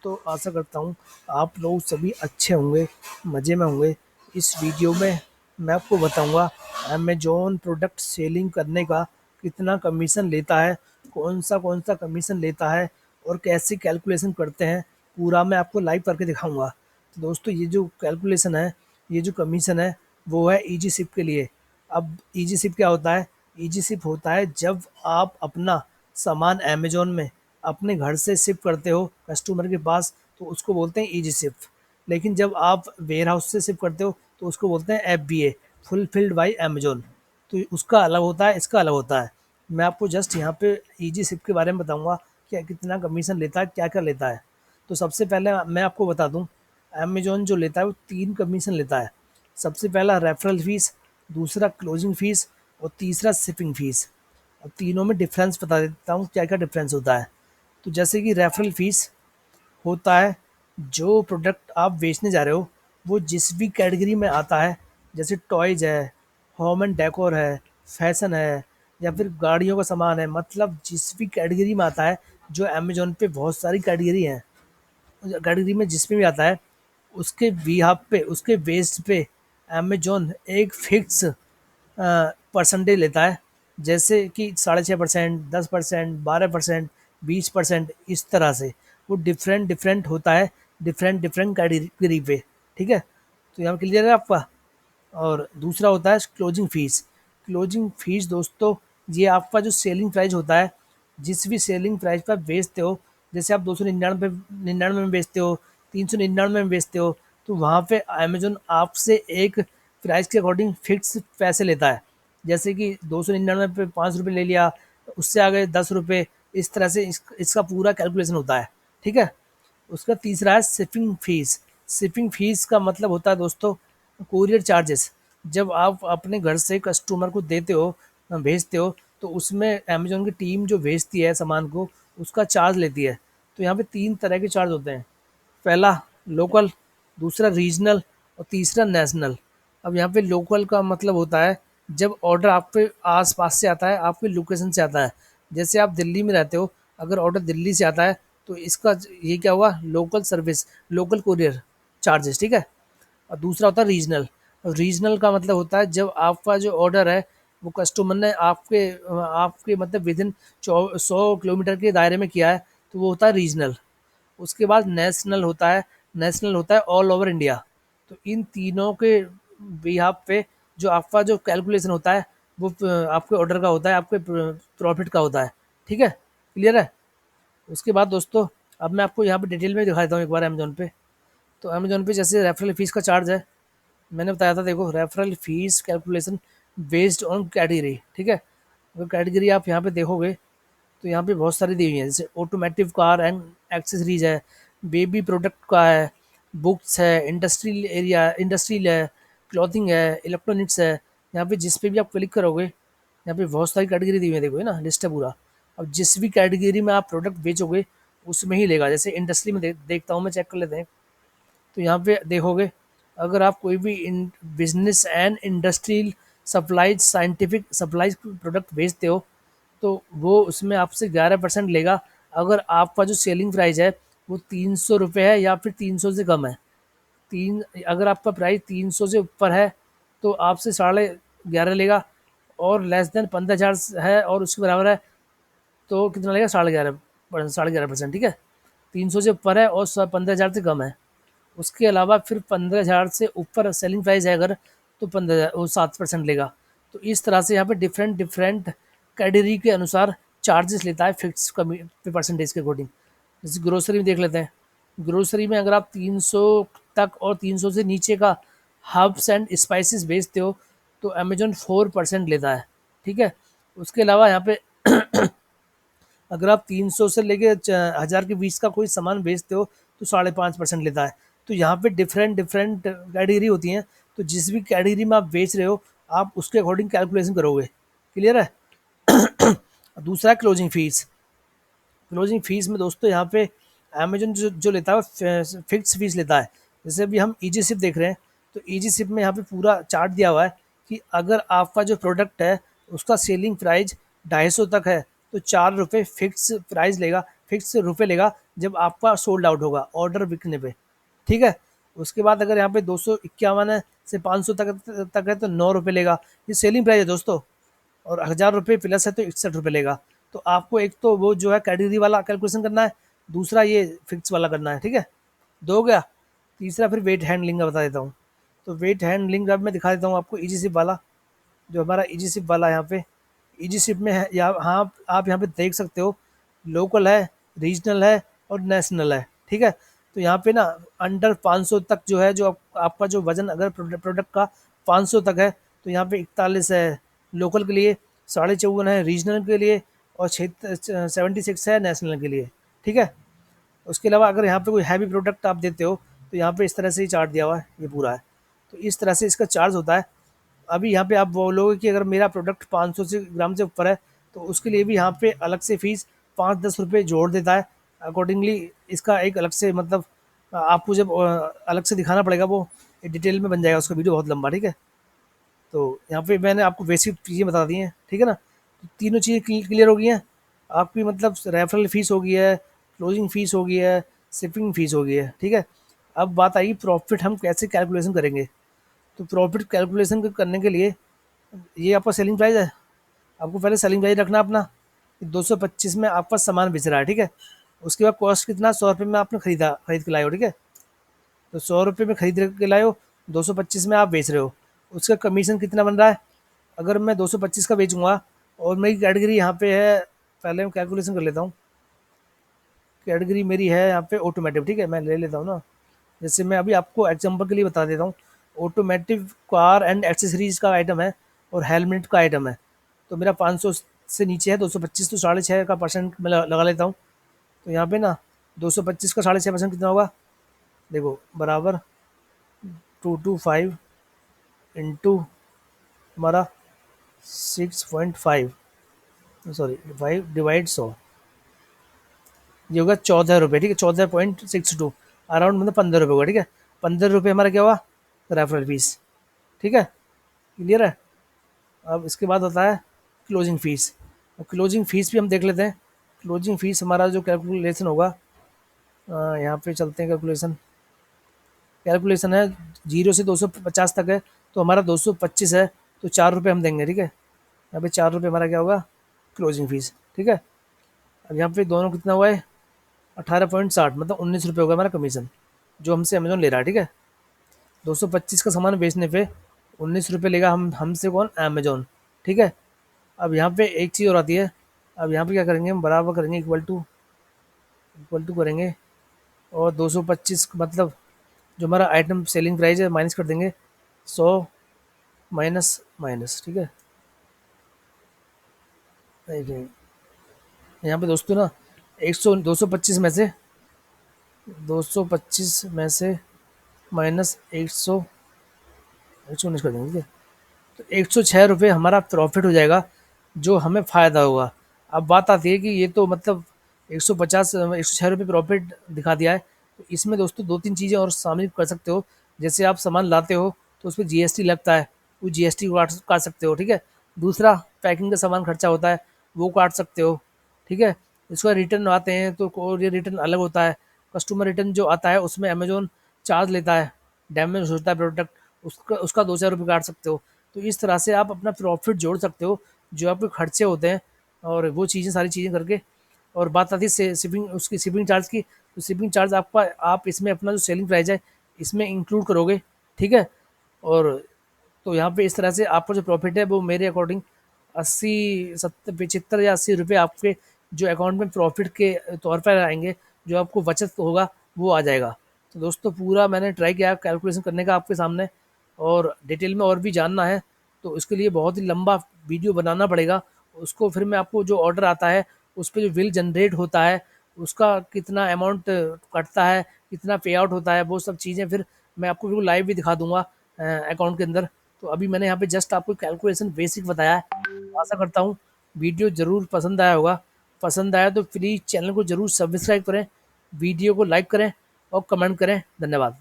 दोस्तों, आशा करता हूँ आप लोग सभी अच्छे होंगे, मज़े में होंगे। इस वीडियो में मैं आपको बताऊँगा अमेज़न प्रोडक्ट सेलिंग करने का कितना कमीशन लेता है, कौन-सा कमीशन लेता है और कैसे कैलकुलेशन करते हैं, पूरा मैं आपको लाइव करके दिखाऊँगा। तो दोस्तों, ये जो कैलकुलेशन है, ये जो कमीशन है, वो है ईजी शिप के लिए। अब ईजी शिप क्या होता है? ईजी शिप होता है जब आप अपना सामान अमेज़न में अपने घर से शिप करते हो कस्टमर के पास, तो उसको बोलते हैं ईजी शिप। लेकिन जब आप वेयर हाउस से शिप करते हो तो उसको बोलते हैं एफबीए, फुलफिल्ड बाय अमेज़न। तो उसका अलग होता है, इसका अलग होता है। मैं आपको जस्ट यहाँ पे ईजी शिप के बारे में बताऊँगा क्या कितना कमीशन लेता है, क्या-क्या लेता है। तो सबसे पहले मैं आपको बता दूँ, अमेज़न जो लेता है वो 3 कमीशन लेता है। सबसे पहला रेफरल फ़ीस, दूसरा क्लोजिंग फ़ीस और तीसरा शिपिंग फ़ीस। अब तीनों में डिफरेंस बता देता हूँ क्या-क्या डिफरेंस होता है। तो जैसे कि रेफरल फ़ीस होता है, जो प्रोडक्ट आप बेचने जा रहे हो वो जिस भी कैटेगरी में आता है, जैसे टॉयज़ है, होम एंड डेकोर है, फैशन है या फिर गाड़ियों का सामान है, मतलब जिस भी कैटेगरी में आता है, जो अमेज़न पे बहुत सारी कैटेगरी हैं, उस कैटेगरी में जिसमें भी आता है, उसके बिहाफ़ पे, उसके बेस पे अमेज़न एक फ़िक्स परसेंटेज लेता है। जैसे कि 6.5%, 10%, 12%, 20%, इस तरह से वो डिफरेंट डिफरेंट होता है, डिफरेंट डिफरेंट कैटेगरी पे। ठीक है, तो यहाँ क्लियर है आपका। और दूसरा होता है क्लोजिंग फ़ीस। क्लोजिंग फ़ीस दोस्तों, ये आपका जो सेलिंग प्राइस होता है, जिस भी सेलिंग प्राइस पर आप बेचते हो, जैसे आप 299 99 में बेचते हो, 399 में बेचते हो, तो वहाँ पे अमेज़न आपसे एक प्राइस के अकॉर्डिंग फ़िक्स पैसे लेता है। जैसे कि 299 पे ₹5 ले लिया, उससे आगे ₹10, इस तरह से इसका पूरा कैलकुलेशन होता है। ठीक है? उसका तीसरा है शिपिंग फ़ीस। शिपिंग फ़ीस का मतलब होता है दोस्तों कोरियर चार्जेस। जब आप अपने घर से कस्टमर को देते हो, भेजते हो, तो उसमें अमेज़न की टीम जो भेजती है सामान को, उसका चार्ज लेती है। तो यहाँ पे 3 तरह के चार्ज होते हैं। पहला लोकल, दूसरा रीजनल और तीसरा नेशनल। अब यहाँ पे लोकल का मतलब होता है जब ऑर्डर आपके आस-पास से आता है, आपकी लोकेशन से आता है। जैसे आप दिल्ली में रहते हो, अगर ऑर्डर दिल्ली से आता है तो इसका ये क्या हुआ, local service, local courier charges. ठीक है। और दूसरा होता है रीजनल। रीजनल का मतलब होता है जब आपका जो ऑर्डर है वो कस्टमर ने आपके मतलब विद इन 100 किलोमीटर के दायरे में किया है, तो वो होता है रीजनल। उसके बाद नेशनल होता है। नेशनल होता है ऑल ओवर इंडिया। तो इन तीनों के बिहाफ पे जो आपका जो कैलकुलेशन होता है वो आपके ऑर्डर का होता है, आपके प्रॉफिट का होता है। ठीक है, क्लियर है। उसके बाद दोस्तों, अब मैं आपको यहाँ पे डिटेल में दिखा देता हूँ एक बार अमेजोन पे। तो अमेजोन पे जैसे रेफरल फीस का चार्ज है, मैंने बताया था, देखो referral fees calculation based on category. ठीक है, अगर कैटेगरी आप यहाँ पे देखोगे तो यहाँ पे बहुत सारी दी हुई हैं, जैसे ऑटोमेटिव कार एंड एक्सेसरीज है, बेबी प्रोडक्ट का है, बुक्स है, इंडस्ट्रियल एरिया इंडस्ट्रियल है, क्लॉथिंग है, इलेक्ट्रॉनिक्स है। यहाँ पे जिस पे भी आप क्लिक करोगे, यहाँ पे बहुत सारी कैटेगरी दी हुई है, देखो, है ना, लिस्ट है पूरा। अब जिस भी कैटेगरी में आप प्रोडक्ट बेचोगे उसमें ही लेगा। जैसे इंडस्ट्री में देखता हूँ मैं, चेक कर लेते हैं। तो यहाँ पे देखोगे, अगर आप कोई भी in business and industrial supplies, scientific supplies product बेचते हो, तो वो उसमें आपसे 11% लेगा। अगर आपका जो सेलिंग प्राइस है वो 300 रुपये है या फिर 300 से कम है, तीन अगर आपका प्राइस 300 से ऊपर है तो आपसे 11.5 लेगा, और लेस देन 15,000 है और उसके बराबर है तो कितना लगेगा, 11.5%। ठीक है, 300 से ऊपर है और 15,000 से कम है। उसके अलावा फिर 15,000 से ऊपर सेलिंग प्राइस है अगर, तो 15,000 वो 7% लेगा। तो इस तरह से यहाँ पे डिफरेंट डिफरेंट कैटेगरी के अनुसार चार्जेस लेता है, फिक्स परसेंटेज के अकॉर्डिंग। जैसे ग्रोसरी में देख लेते हैं। ग्रोसरी में अगर आप 300 तक और 300 से नीचे का हर्ब्स एंड स्पाइसेस बेचते हो तो अमेजोन 4% लेता है। ठीक है, उसके अलावा यहाँ पे अगर आप 300 से लेके 1000 के बीच का कोई सामान बेचते हो तो 5.5% लेता है। तो यहाँ पे डिफरेंट डिफरेंट कैटेगरी होती हैं, तो जिस भी कैटेगरी में आप बेच रहे हो आप उसके अकॉर्डिंग कैलकुलेशन करोगे। क्लियर है। दूसरा है क्लोजिंग फीस। क्लोजिंग फीस में दोस्तों यहाँ पे अमेजन जो लेता है फिक्स फीस लेता है। जैसे अभी हम ईजी सिप देख रहे हैं, तो ईजी सिप में यहाँ पे पूरा चार्ट दिया हुआ है कि अगर आपका जो प्रोडक्ट है उसका सेलिंग प्राइस 250 तक है तो ₹4 फिक्स प्राइस लेगा, फिक्स रुपये लेगा जब आपका सोल्ड आउट होगा ऑर्डर बिकने पे, ठीक है। उसके बाद अगर यहाँ पे 251 है से 500 तक है तो 9 रुपये लेगा, ये सेलिंग प्राइस है दोस्तों। और 1000 रुपये प्लस है तो 61 रुपये लेगा। तो आपको एक तो वो जो है कैटेगरी वाला कैलकुलेशन करना है, दूसरा ये फिक्स वाला करना है, ठीक है। दो हो गया। तीसरा फिर वेट हैंडलिंग का बता देता हूँ। तो वेट हैंडलिंग का मैं दिखा देता हूँ आपको, इजी सिप वाला जो हमारा इजी सिप वाला यहाँ पे, इजी सिप में है यहाँ, हाँ आप यहाँ पे देख सकते हो लोकल है, रीजनल है और नेशनल है, ठीक है। तो यहाँ पे ना अंडर 500 तक जो है, जो आपका जो वजन अगर प्रोडक्ट का 500 तक है तो यहाँ पे 41 है लोकल के लिए, 54.5 है रीजनल के लिए और 76 है नेशनल के लिए, ठीक है। उसके अलावा अगर यहाँ पे कोई हैवी प्रोडक्ट आप देते हो तो यहाँ पे इस तरह से ही चार्ट दिया हुआ है, ये पूरा है। तो इस तरह से इसका चार्ज होता है। अभी यहाँ पे आप बोलोगे कि अगर मेरा प्रोडक्ट 500 से ग्राम से ऊपर है तो उसके लिए भी यहाँ पे अलग से फीस 5-10 रुपये जोड़ देता है। अकॉर्डिंगली इसका एक अलग से मतलब आपको जब अलग से दिखाना पड़ेगा, वो डिटेल में बन जाएगा उसका वीडियो बहुत लंबा, ठीक है। तो यहाँ पे मैंने आपको बेसिक चीज़ें बता दी हैं, ठीक है ना। तो तीनों चीज़ें क्लियर हो गई हैं आपकी, मतलब रेफरल फ़ीस हो गई है, क्लोजिंग फ़ीस हो गई है, शिपिंग फ़ीस हो गई है, ठीक है। अब बात आई प्रॉफिट हम कैसे कैलकुलेशन करेंगे। तो प्रॉफिट कैलकुलेशन करने के लिए ये आपका सेलिंग प्राइस है, आपको पहले सेलिंग प्राइस रखना अपना 225 में आपका सामान बेच रहा है, ठीक है। उसके बाद कॉस्ट कितना, 100 रुपये में आपने खरीद के लाए हो, ठीक है। तो 100 रुपये में खरीद के लाए हो, 225 में आप बेच रहे हो, उसका कमीशन कितना बन रहा है। अगर मैं 225 का बेचूंगा और मेरी कैटेगरी यहाँ पे है, पहले मैं कैलकुलेशन कर लेता हूँ। कैटेगरी मेरी है यहाँ पे ऑटोमेटिव, ठीक है, मैं ले लेता हूँ ना। जैसे मैं अभी आपको एग्जांपल के लिए बता देता हूँ, ऑटोमेटिव कार एंड एक्सेसरीज का आइटम है और हेलमेट का आइटम है। तो मेरा 500 से नीचे है 225, तो 6.5 का परसेंट मैं लगा लेता हूँ। तो यहाँ पे ना 225 का 6.5% कितना होगा, देखो बराबर 225 इंटू हमारा 6.5, सॉरी 5 डिवाइड 100, ये होगा 14 रुपये, ठीक है। 14.62 अराउंड मतलब 15 रुपये होगा, ठीक है। 15 रुपये हमारा क्या हुआ, रेफरल फीस, ठीक है, क्लियर है। अब इसके बाद होता है क्लोजिंग फ़ीस। क्लोजिंग फ़ीस भी हम देख लेते हैं। क्लोजिंग फ़ीस हमारा जो कैलकुलेशन होगा, यहाँ पे चलते हैं कैलकुलेशन। कैलकुलेशन है 0 से 250 तक है, तो हमारा 225 है, तो 4 रुपये हम देंगे, ठीक है। यहाँ पे 4 रुपये हमारा क्या होगा, क्लोजिंग फ़ीस, ठीक है। अब यहाँ पे दोनों कितना हुआ है, 18.60 मतलब 19 रुपये होगा हमारा कमीशन जो हमसे अमेजोन ले रहा है, ठीक है। 225 का सामान बेचने पे 19 रुपये लेगा हमसे कौन, अमेजोन, ठीक है। अब यहाँ पे एक चीज़ और आती है। अब यहाँ पे क्या करेंगे, हम बराबर करेंगे, इक्वल टू करेंगे और 225 मतलब जो हमारा आइटम सेलिंग प्राइस है माइनस कर देंगे 100 माइनस माइनस, ठीक है। देखिए यहाँ पे दोस्तों ना 225 में से माइनस 119 कर देंगे, ठीक है। तो 106 रुपये हमारा प्रॉफिट हो जाएगा, जो हमें फ़ायदा होगा। अब बात आती है कि ये तो मतलब 106 रुपये प्रॉफिट दिखा दिया है, तो इसमें दोस्तों 2-3 चीज़ें और शामिल कर सकते हो। जैसे आप सामान लाते हो तो उस पर जीएसटी लगता है, वो जीएसटी काट सकते हो, ठीक है। दूसरा पैकिंग का सामान खर्चा होता है, वो काट सकते हो, ठीक है। इसका रिटर्न आते हैं तो और ये रिटर्न अलग होता है। कस्टमर रिटर्न जो आता है उसमें अमेजोन चार्ज लेता है, डैमेज होता है प्रोडक्ट, उसका उसका 2-4 रुपये काट सकते हो। तो इस तरह से आप अपना प्रॉफिट जोड़ सकते हो, जो आपके खर्चे होते हैं और वो चीज़ें सारी चीज़ें करके। और बात आती है शिपिंग, उसकी शिपिंग चार्ज की, तो शिपिंग चार्ज आपका आप इसमें अपना जो सेलिंग प्राइस है इसमें इंक्लूड करोगे, ठीक है। और तो यहाँ पे इस तरह से आपका जो प्रॉफिट है वो मेरे अकॉर्डिंग 75 या 80 रुपये आपके जो अकाउंट में प्रॉफिट के तौर पर आएंगे, जो आपको बचत होगा वो आ जाएगा। तो दोस्तों पूरा मैंने ट्राई किया कैलकुलेशन करने का आपके सामने, और डिटेल में और भी जानना है तो इसके लिए बहुत ही लंबा वीडियो बनाना पड़ेगा। उसको फिर मैं आपको जो ऑर्डर आता है उस पे जो बिल जनरेट होता है उसका कितना अमाउंट कटता है, कितना पे आउट होता है, वो सब चीज़ें फिर मैं आपको बिल्कुल लाइव भी दिखा दूंगा अकाउंट के अंदर। तो अभी मैंने यहाँ पे जस्ट आपको कैलकुलेशन बेसिक बताया है। आशा करता हूँ वीडियो ज़रूर पसंद आया होगा। पसंद आया तो प्लीज़ चैनल को ज़रूर सब्सक्राइब करें, वीडियो को लाइक करें और कमेंट करें। धन्यवाद।